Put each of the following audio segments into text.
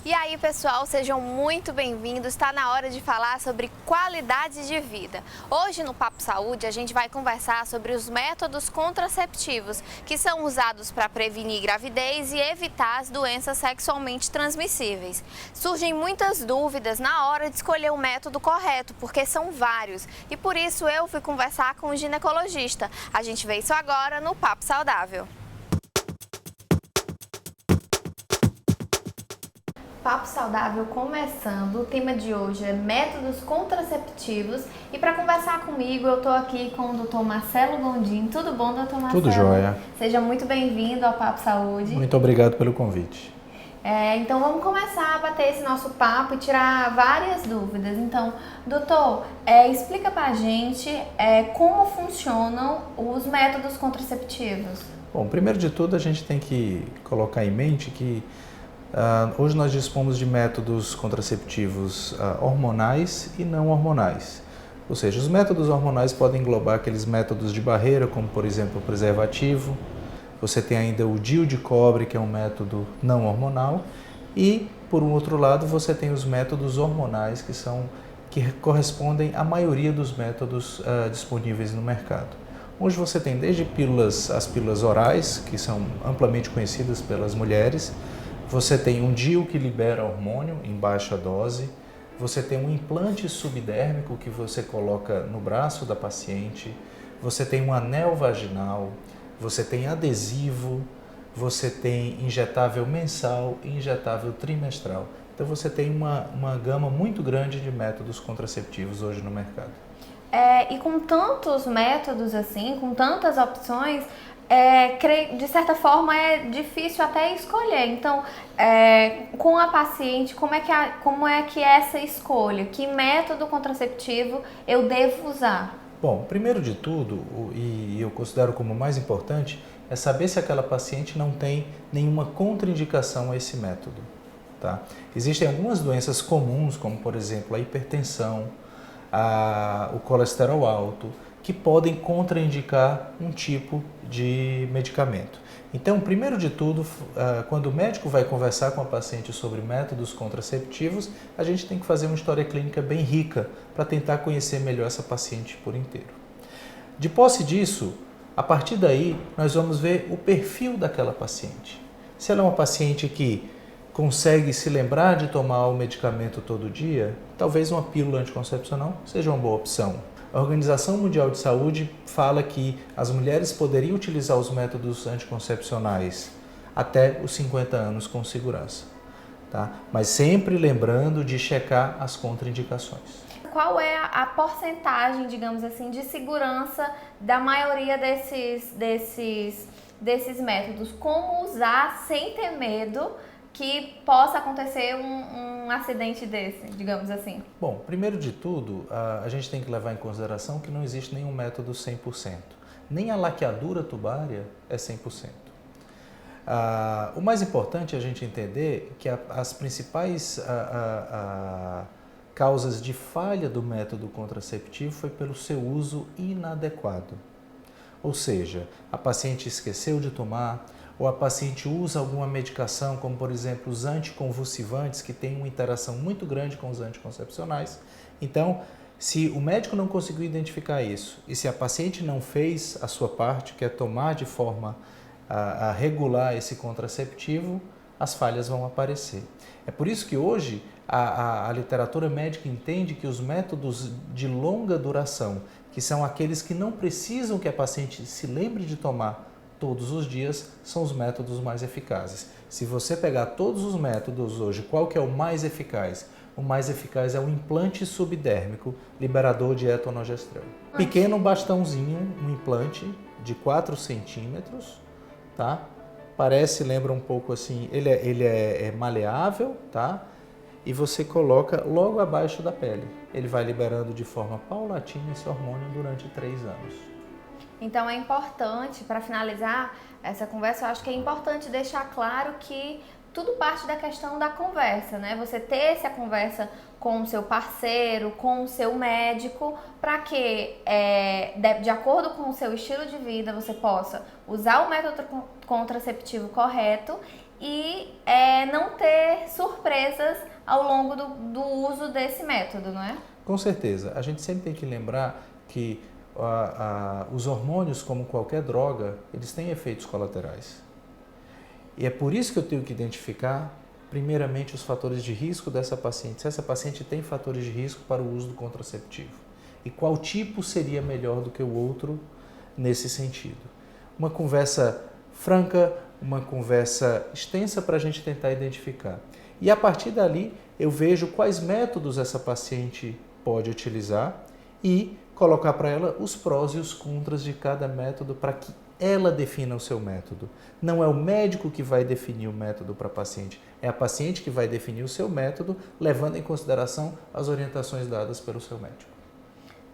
E aí, pessoal, sejam muito bem-vindos. Está na hora de falar sobre qualidade de vida. Hoje no Papo Saúde a gente vai conversar sobre os métodos contraceptivos que são usados para prevenir gravidez e evitar as doenças sexualmente transmissíveis. Surgem muitas dúvidas na hora de escolher o método correto, porque são vários. E por isso eu fui conversar com o ginecologista. A gente vê isso agora no Papo Saudável. Papo Saudável começando, o tema de hoje é métodos contraceptivos e para conversar comigo eu estou aqui com o Dr. Marcelo Gondim. Tudo bom, Dr. Marcelo? Tudo jóia. Seja muito bem-vindo ao Papo Saúde. Muito obrigado pelo convite. Então vamos começar a bater esse nosso papo e tirar várias dúvidas. Então, doutor, explica pra gente como funcionam os métodos contraceptivos. Bom, primeiro de tudo a gente tem que colocar em mente que hoje nós dispomos de métodos contraceptivos hormonais e não hormonais. Ou seja, os métodos hormonais podem englobar aqueles métodos de barreira, como por exemplo o preservativo. Você tem ainda o DIU de cobre, que é um método não hormonal. E, por um outro lado, você tem os métodos hormonais, que correspondem à maioria dos métodos disponíveis no mercado. Hoje você tem desde as pílulas orais, que são amplamente conhecidas pelas mulheres. Você tem um DIU que libera hormônio em baixa dose. Você tem um implante subdérmico que você coloca no braço da paciente. Você tem um anel vaginal. Você tem adesivo. Você tem injetável mensal e injetável trimestral. Então você tem uma gama muito grande de métodos contraceptivos hoje no mercado. E com tantos métodos assim, com tantas opções, de certa forma é difícil até escolher. Então, com a paciente, como é que é essa escolha? Que método contraceptivo eu devo usar? Bom, primeiro de tudo, e eu considero como mais importante, é saber se aquela paciente não tem nenhuma contraindicação a esse método. Tá? Existem algumas doenças comuns, como por exemplo a hipertensão, o colesterol alto, que podem contraindicar um tipo de medicamento. Então, primeiro de tudo, quando o médico vai conversar com a paciente sobre métodos contraceptivos, a gente tem que fazer uma história clínica bem rica para tentar conhecer melhor essa paciente por inteiro. De posse disso, a partir daí, nós vamos ver o perfil daquela paciente. Se ela é uma paciente que consegue se lembrar de tomar o medicamento todo dia, talvez uma pílula anticoncepcional seja uma boa opção. A Organização Mundial de Saúde fala que as mulheres poderiam utilizar os métodos anticoncepcionais até os 50 anos com segurança, tá? Mas sempre lembrando de checar as contraindicações. Qual é a porcentagem, digamos assim, de segurança da maioria desses métodos? Como usar sem ter medo que possa acontecer um acidente desse, digamos assim? Bom, primeiro de tudo, a gente tem que levar em consideração que não existe nenhum método 100%. Nem a laqueadura tubária é 100%. O mais importante é a gente entender que as principais causas de falha do método contraceptivo foi pelo seu uso inadequado. Ou seja, a paciente esqueceu de tomar, ou a paciente usa alguma medicação, como por exemplo os anticonvulsivantes, que têm uma interação muito grande com os anticoncepcionais. Então, se o médico não conseguiu identificar isso, e se a paciente não fez a sua parte, que é tomar de forma a regular esse contraceptivo, as falhas vão aparecer. É por isso que hoje a literatura médica entende que os métodos de longa duração, que são aqueles que não precisam que a paciente se lembre de tomar todos os dias, são os métodos mais eficazes. Se você pegar todos os métodos hoje, qual que é o mais eficaz? O mais eficaz é o implante subdérmico liberador de etonogestrel. Pequeno bastãozinho, um implante de 4 centímetros, tá? Lembra um pouco assim, ele é maleável, tá? E você coloca logo abaixo da pele. Ele vai liberando de forma paulatina esse hormônio durante 3 anos. Então é importante, para finalizar essa conversa, eu acho que é importante deixar claro que tudo parte da questão da conversa, né? Você ter essa conversa com o seu parceiro, com o seu médico, para que, de acordo com o seu estilo de vida, você possa usar o método contraceptivo correto e não ter surpresas ao longo do uso desse método, não é? Com certeza. A gente sempre tem que lembrar que os hormônios, como qualquer droga, eles têm efeitos colaterais. E é por isso que eu tenho que identificar, primeiramente, os fatores de risco dessa paciente. Se essa paciente tem fatores de risco para o uso do contraceptivo. E qual tipo seria melhor do que o outro nesse sentido. Uma conversa franca, uma conversa extensa para a gente tentar identificar. E a partir dali, eu vejo quais métodos essa paciente pode utilizar e colocar para ela os prós e os contras de cada método para que ela defina o seu método. Não é o médico que vai definir o método para a paciente, é a paciente que vai definir o seu método, levando em consideração as orientações dadas pelo seu médico.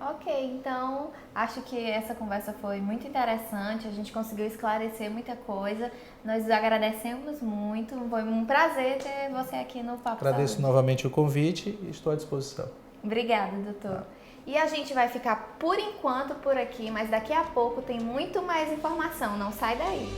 Ok, então acho que essa conversa foi muito interessante, a gente conseguiu esclarecer muita coisa, nós agradecemos muito, foi um prazer ter você aqui no Papo Agradeço Saúde. novamente o convite e estou à disposição. Obrigada, doutor. E a gente vai ficar por enquanto por aqui, mas daqui a pouco tem muito mais informação, não sai daí.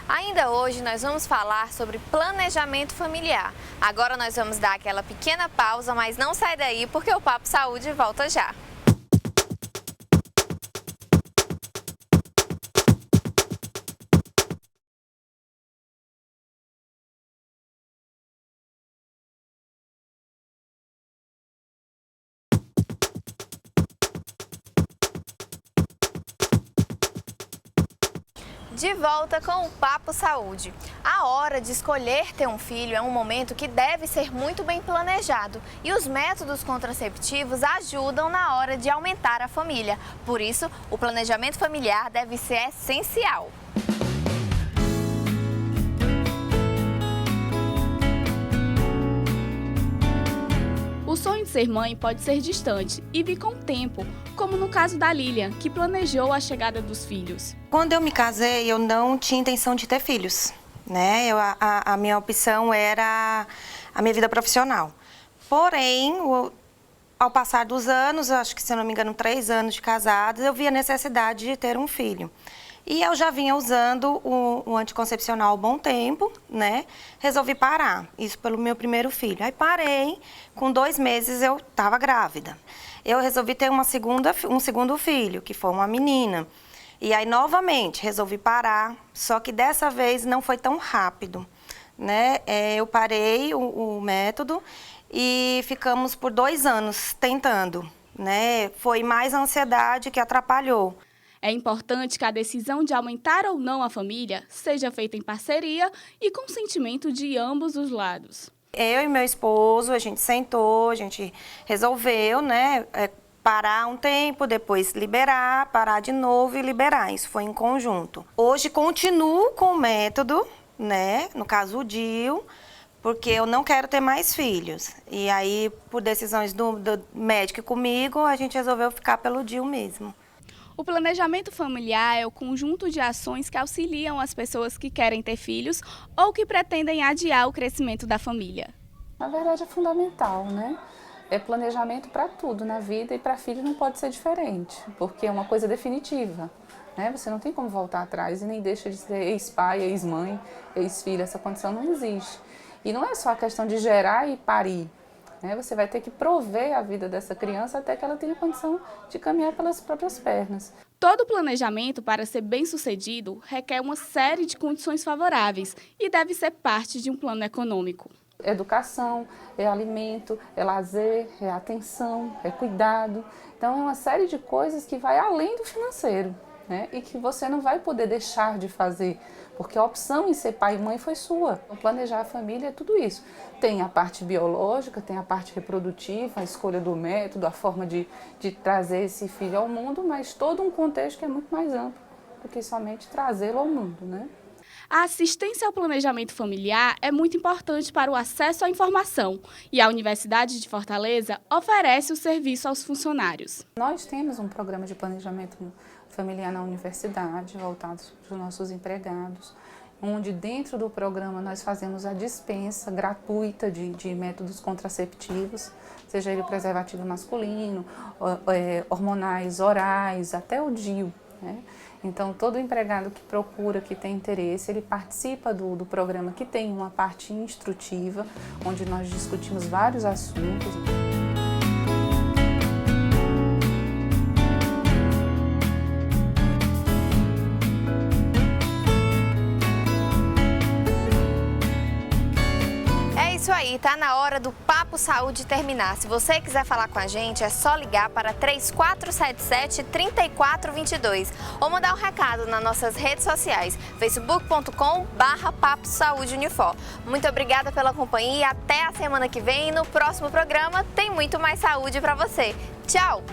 Ainda hoje nós vamos falar sobre planejamento familiar. Agora nós vamos dar aquela pequena pausa, mas não sai daí porque o Papo Saúde volta já. De volta com o Papo Saúde. A hora de escolher ter um filho é um momento que deve ser muito bem planejado e os métodos contraceptivos ajudam na hora de aumentar a família. Por isso, o planejamento familiar deve ser essencial. O sonho de ser mãe pode ser distante e vir com o tempo, como no caso da Lilian, que planejou a chegada dos filhos. Quando eu me casei, eu não tinha intenção de ter filhos, né? A minha opção era a minha vida profissional. Porém, ao passar dos anos, acho que se eu não me engano 3 anos de casados, eu vi a necessidade de ter um filho. E eu já vinha usando o anticoncepcional há um bom tempo, né? Resolvi parar, isso pelo meu primeiro filho. Aí parei, com 2 meses eu estava grávida. Eu resolvi ter um segundo filho, que foi uma menina. E aí, novamente, resolvi parar, só que dessa vez não foi tão rápido, né? Eu parei o método e ficamos por 2 anos tentando, né? Foi mais a ansiedade que atrapalhou. É importante que a decisão de aumentar ou não a família seja feita em parceria e consentimento de ambos os lados. Eu e meu esposo, a gente sentou, a gente resolveu, né, parar um tempo, depois liberar, parar de novo e liberar. Isso foi em conjunto. Hoje continuo com o método, né, no caso o DIU, porque eu não quero ter mais filhos. E aí, por decisões do médico comigo, a gente resolveu ficar pelo DIU mesmo. O planejamento familiar é o conjunto de ações que auxiliam as pessoas que querem ter filhos ou que pretendem adiar o crescimento da família. Na verdade é fundamental, né? É planejamento para tudo na vida e para filho não pode ser diferente, porque é uma coisa definitiva, né? Você não tem como voltar atrás e nem deixa de ser ex-pai, ex-mãe, ex-filha, essa condição não existe. E não é só a questão de gerar e parir. Você vai ter que prover a vida dessa criança até que ela tenha condição de caminhar pelas próprias pernas. Todo planejamento, para ser bem-sucedido, requer uma série de condições favoráveis e deve ser parte de um plano econômico. Educação, é alimento, é lazer, é atenção, é cuidado. Então é uma série de coisas que vai além do financeiro, né? E que você não vai poder deixar de fazer, porque a opção em ser pai e mãe foi sua. Planejar a família é tudo isso. Tem a parte biológica, tem a parte reprodutiva, a escolha do método, a forma de trazer esse filho ao mundo, mas todo um contexto que é muito mais amplo do que somente trazê-lo ao mundo, né? A assistência ao planejamento familiar é muito importante para o acesso à informação e a Universidade de Fortaleza oferece o serviço aos funcionários. Nós temos um programa de planejamento familiar na universidade, voltado para os nossos empregados. onde dentro do programa nós fazemos a dispensa gratuita de métodos contraceptivos, seja ele preservativo masculino, hormonais, orais, até o DIU, né? Então, todo empregado que procura, que tem interesse, ele participa do programa, que tem uma parte instrutiva, onde nós discutimos vários assuntos. Isso aí, tá na hora do Papo Saúde terminar. Se você quiser falar com a gente, é só ligar para 3477-3422 ou mandar um recado nas nossas redes sociais, facebook.com/Papo Saúde Unifor. Muito obrigada pela companhia e até a semana que vem. No próximo programa tem muito mais saúde para você. Tchau!